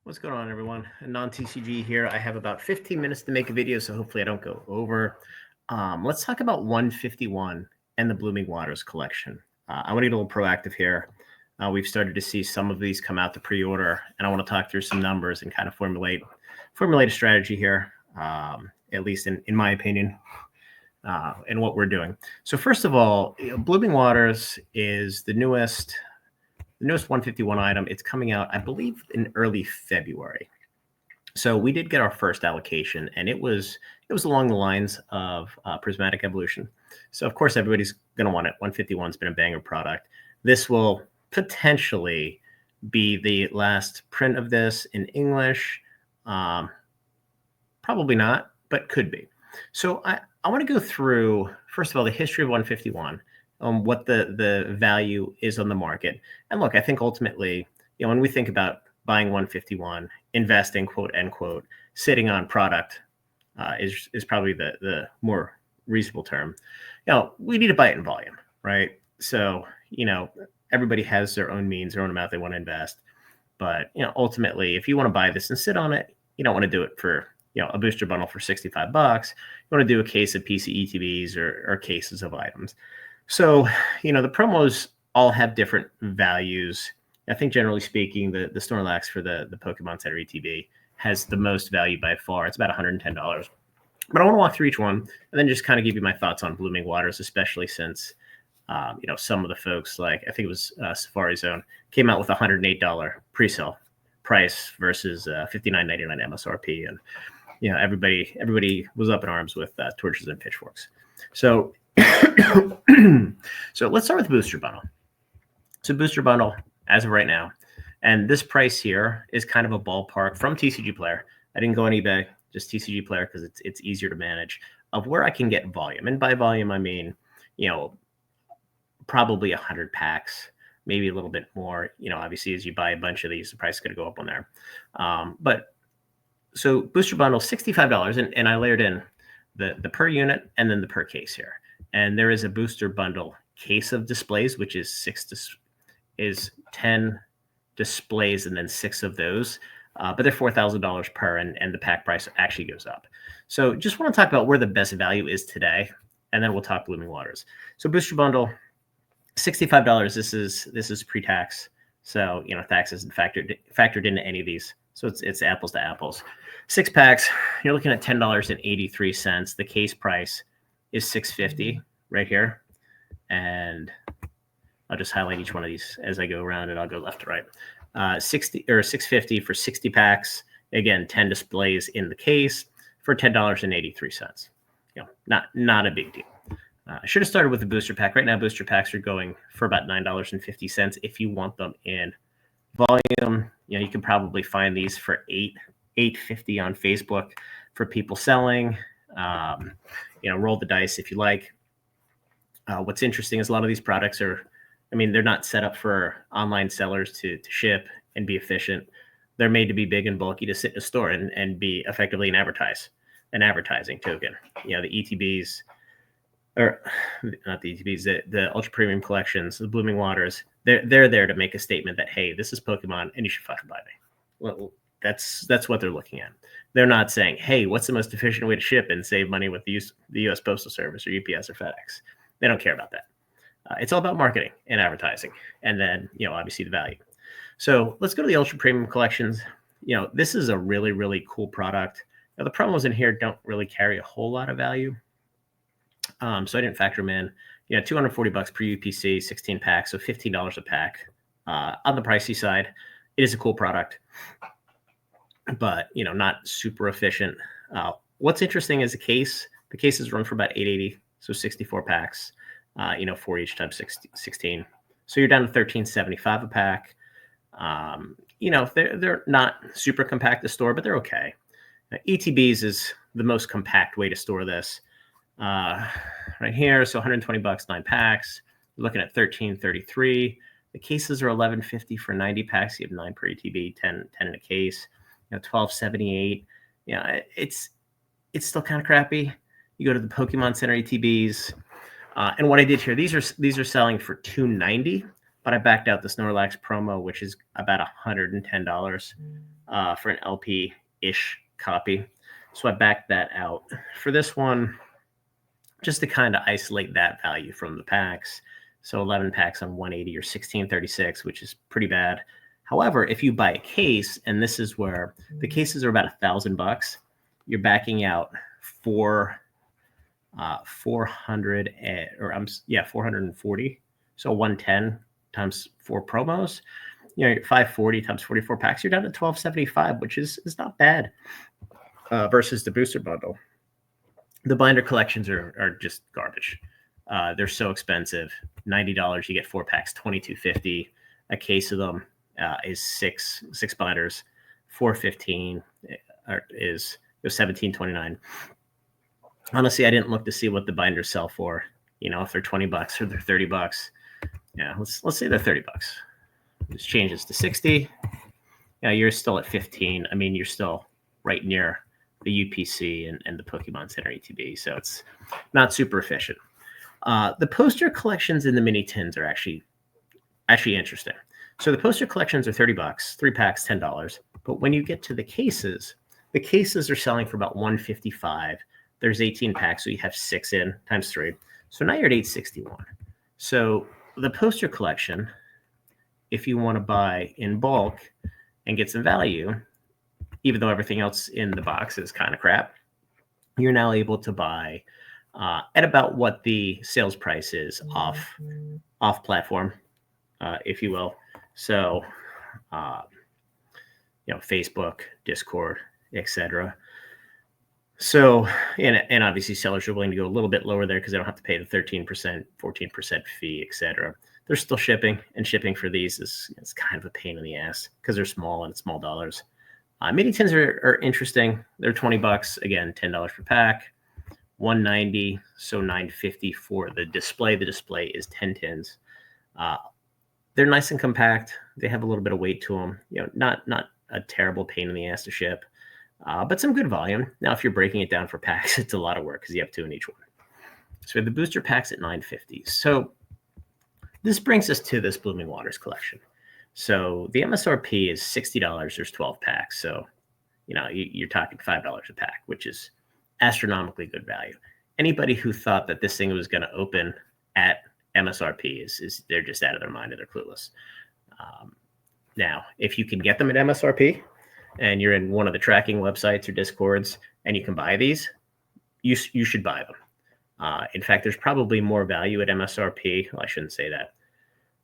What's going on, everyone? Non-TCG here. I have about 15 minutes to make a video, so hopefully I don't go over. Let's talk about 151 and the Blooming Waters collection. I want to get a little proactive here. We've started to see some of these come out to pre-order, and I want to talk through some numbers and kind of formulate a strategy here, at least in my opinion, and what we're doing. So first of all, Blooming Waters is the newest 151 item. It's coming out, I believe, in early February. So we did get our first allocation, and it was along the lines of Prismatic Evolution. So of course everybody's going to want it. 151's been a banger product. This will potentially be the last print of this in English. Probably not, but could be. So I want to go through, first of all, the history of 151. What the value is on the market. And look, I think ultimately, when we think about buying 151, investing, quote, end quote, sitting on product is probably the more reasonable term. We need to buy it in volume, right? So, everybody has their own means, their own amount they want to invest. But, ultimately, if you want to buy this and sit on it, you don't want to do it for, a booster bundle for $65. You want to do a case of PCETBs or cases of items. So, the promos all have different values. I think generally speaking, the Snorlax for the Pokemon Center ETB has the most value by far. It's about $110. But I want to walk through each one and then just kind of give you my thoughts on Blooming Waters, especially since, some of the folks, like I think it was Safari Zone, came out with a $108 pre-sale price versus $59.99 MSRP. And, everybody was up in arms with torches and pitchforks. So, so let's start with the booster bundle. So booster bundle as of right now, and this price here is kind of a ballpark from TCG Player. I didn't go on eBay, just TCG Player because it's easier to manage, of where I can get volume. And by volume, I mean, probably 100 packs, maybe a little bit more. Obviously, as you buy a bunch of these, the price is going to go up on there. But so booster bundle, $65, and I layered in the per unit and then the per case here. And there is a booster bundle case of displays, which is 10 displays and then 6 of those. But they're $4,000 per, and the pack price actually goes up. So just want to talk about where the best value is today, and then we'll talk Blooming Waters. So booster bundle, $65. This is pre-tax. So, tax isn't factored into any of these. So it's apples to apples. 6 packs, you're looking at $10.83. The case price is $6.50 right here. And I'll just highlight each one of these as I go around, and I'll go left to right. $6.50 for 60 packs. Again, 10 displays in the case for $10.83. Not a big deal. I should have started with the booster pack. Right now, booster packs are going for about $9.50 if you want them in volume. You can probably find these for $8.50 on Facebook for people selling. Roll the dice if you like. What's interesting is a lot of these products they're not set up for online sellers to ship and be efficient. They're made to be big and bulky to sit in a store and be effectively an advertising token. The ETBs, or not the ETBs, the ultra premium collections, the Blooming Waters, they're there to make a statement that, hey, this is Pokemon and you should fucking buy me. Well, that's what they're looking at. They're not saying, hey, what's the most efficient way to ship and save money with the U.S. Postal Service or UPS or FedEx. They don't care about that. It's all about marketing and advertising, and then obviously the value. So let's go to the ultra premium collections. This is a really, really cool product. Now, the promos in here don't really carry a whole lot of value, so I didn't factor them in. $240 per UPC, 16 packs, so $15 a pack. On the pricey side, it is a cool product, but not super efficient. What's interesting is the case. The cases run for about $8.80, so 64 packs. 4 each times 16. So you're down to $13.75 a pack. They're not super compact to store, but they're okay. ETBs is the most compact way to store this. Right here, so $120, 9 packs. You're looking at $13.33. The cases are $11.50 for 90 packs. You have 9 per ETB, 10 in a case. $12.78. It's still kind of crappy. You go to the Pokemon Center ETBs. And what I did here, these are selling for $290, but I backed out the Snorlax promo, which is about $110. for an LP-ish copy. So I backed that out. For this one, just to kind of isolate that value from the packs. So 11 packs on 180 or 1636, which is pretty bad. However, if you buy a case, and this is where the cases are about $1,000, you're backing out 440. So 110 times 4 promos. 540 times 44 packs. You're down to 1275, which is not bad versus the booster bundle. The binder collections are just garbage. They're so expensive. $90, you get 4 packs, $22.50. A case of them is six binders. $4.15 is $17.29. Honestly, I didn't look to see what the binders sell for. If they're $20 or they're $30. Yeah, let's say they're $30. This changes to 60. You're still at 15. I mean, you're still right near the UPC and the Pokemon Center ETB, so it's not super efficient. The poster collections in the mini tins are actually interesting. So the poster collections are $30, 3 packs, $10. But when you get to the cases are selling for about $155. There's 18 packs, so you have 6 in times 3. So now you're at $861. So the poster collection, if you want to buy in bulk and get some value, even though everything else in the box is kind of crap, you're now able to buy at about what the sales price is off platform, if you will. So, Facebook, Discord, etc. So, and obviously sellers are willing to go a little bit lower there because they don't have to pay the 13%, 14% fee, etc. They're still shipping, and shipping for these is kind of a pain in the ass because they're small and it's small dollars. Mini tins are interesting. They're $20. Again, $10 per pack. $190, so $950 for the display. The display is 10 tins. They're nice and compact. They have a little bit of weight to them. Not a terrible pain in the ass to ship, but some good volume. Now, if you're breaking it down for packs, it's a lot of work because you have 2 in each one. So we have the booster packs at $950. So this brings us to this Blooming Waters collection. So the MSRP is $60. There's 12 packs. So, you're talking $5 a pack, which is astronomically good value. Anybody who thought that this thing was going to open at MSRP is they're just out of their mind and they're clueless. Now, if you can get them at MSRP and you're in one of the tracking websites or Discords and you can buy these, you should buy them. In fact, there's probably more value at MSRP. Well, I shouldn't say that.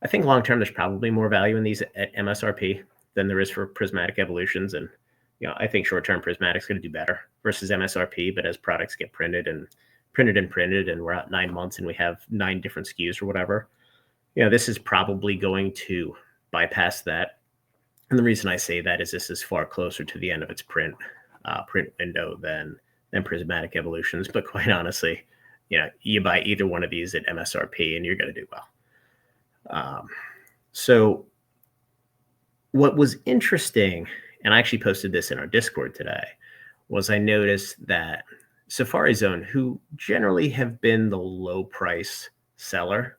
I think long term, there's probably more value in these at MSRP than there is for prismatic evolutions. And, I think short term prismatic's going to do better versus MSRP. But as products get printed, and we're out 9 months and we have 9 different SKUs or whatever, this is probably going to bypass that. And the reason I say that is this is far closer to the end of its print window than prismatic evolutions. But quite honestly, you buy either one of these at MSRP and you're going to do well. So what was interesting, and I actually posted this in our Discord today, was I noticed that Safari Zone, who generally have been the low price seller,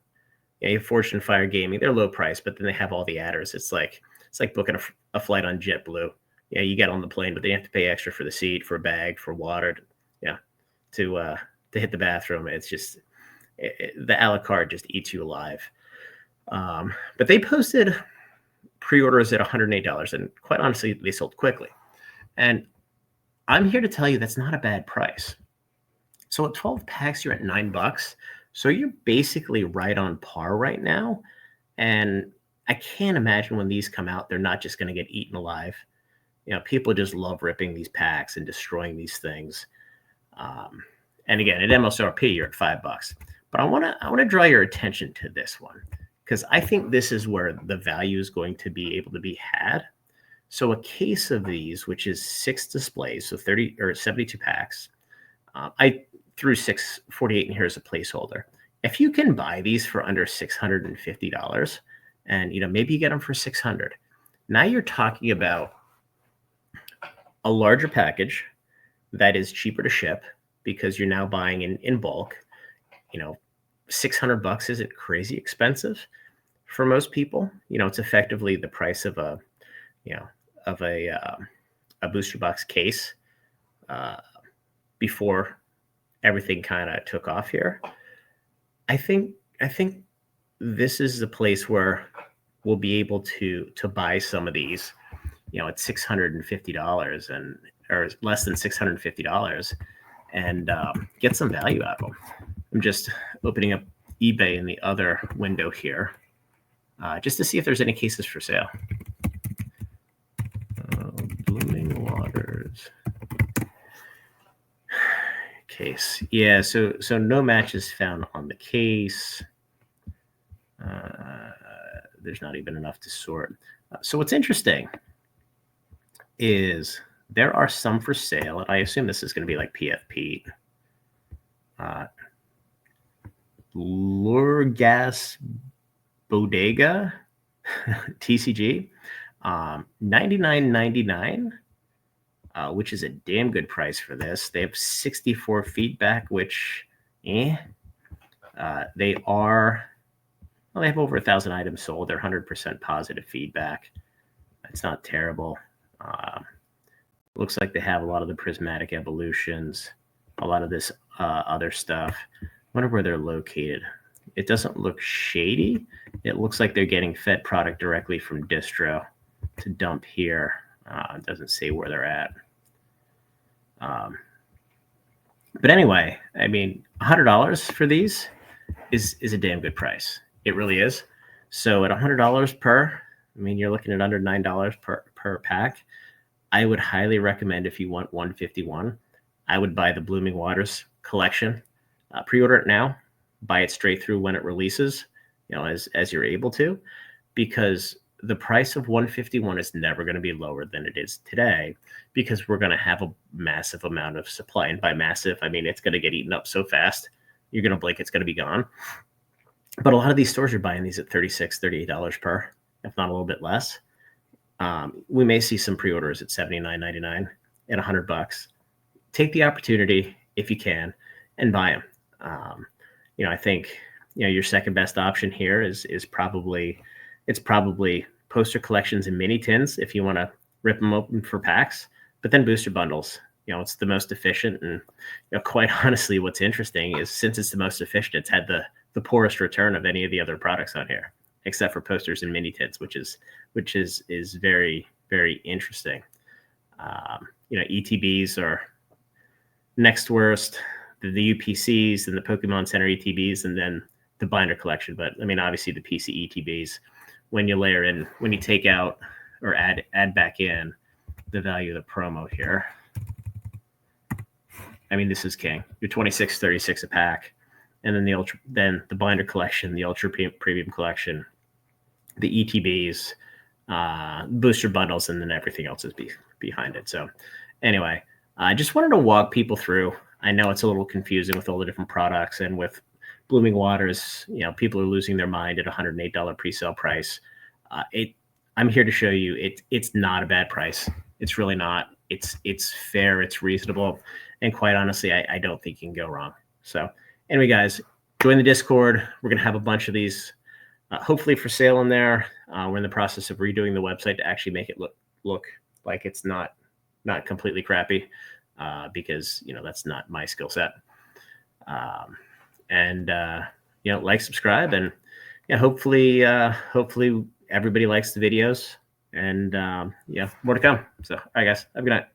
you have Fortune Fire Gaming, they're low price, but then they have all the adders. It's like booking a flight on JetBlue. You get on the plane, but they have to pay extra for the seat, for a bag, for water, to hit the bathroom. It's just the a la carte just eats you alive. But they posted pre-orders at $108, and quite honestly, they sold quickly. And I'm here to tell you that's not a bad price. So at 12 packs, you're at $9. So you're basically right on par right now. And I can't imagine when these come out, they're not just going to get eaten alive. People just love ripping these packs and destroying these things. And again, at MSRP, you're at $5. But I want to draw your attention to this one, because I think this is where the value is going to be able to be had. So a case of these, which is 6 displays, so 30 or 72 packs, I threw 648 in here as a placeholder. If you can buy these for under $650, and maybe you get them for $600, now you're talking about a larger package that is cheaper to ship because you're now buying in bulk. $600 isn't crazy expensive for most people. It's effectively the price of a booster box case before everything kind of took off here. I think this is the place where we'll be able to buy some of these, at $650 or less than $650, and get some value out of them. I'm just opening up eBay in the other window here, just to see if there's any cases for sale. Blooming Waters case. Yeah, so no matches found on the case. There's not even enough to sort. So what's interesting is there are some for sale, and I assume this is going to be like PFP. Lurgas Bodega TCG, $99.99, which is a damn good price for this. They have 64 feedback, which they are. Well, they have over 1,000 items sold. They're 100% positive feedback. It's not terrible. Looks like they have a lot of the prismatic evolutions, a lot of this other stuff. I wonder where they're located. It doesn't look shady. It looks like they're getting fed product directly from distro to dump here. It doesn't say where they're at. But anyway, I mean, $100 for these is a damn good price. It really is. So at $100 per, I mean, you're looking at under $9 per pack. I would highly recommend, if you want 151, I would buy the Blooming Waters collection. Pre-order it now. Buy it straight through when it releases, as you're able to, because the price of 151 is never going to be lower than it is today, because we're going to have a massive amount of supply. And by massive, I mean, it's going to get eaten up so fast, you're going to blink, it's going to be gone. But a lot of these stores are buying these at $36, $38 per, if not a little bit less. We may see some pre-orders at $79.99 and $100. Take the opportunity if you can and buy them. I think your second best option here is probably poster collections and mini tins if you want to rip them open for packs. But then booster bundles. It's the most efficient, and quite honestly, what's interesting is since it's the most efficient, it's had the poorest return of any of the other products on here, except for posters and mini tins, which is very, very interesting. ETBs are next worst, the UPCs and the Pokemon Center ETBs, and then the binder collection. But I mean, obviously the PC ETBs, when you take out or add back in the value of the promo here, I mean, this is king. You're $26.36 a pack. And then the binder collection, the ultra premium collection, the ETBs, booster bundles, and then everything else is behind it. So anyway, I just wanted to walk people through. I know it's a little confusing with all the different products, and with Blooming Waters, people are losing their mind at $108 pre-sale price. I'm here to show you it's not a bad price. It's really not. It's fair. It's reasonable. And quite honestly, I don't think you can go wrong. So anyway, guys, join the Discord. We're going to have a bunch of these hopefully for sale in there. We're in the process of redoing the website to actually make it look like it's not completely crappy, because that's not my skill set. Like, subscribe, and hopefully everybody likes the videos, and more to come. So all right, guys, have a good night.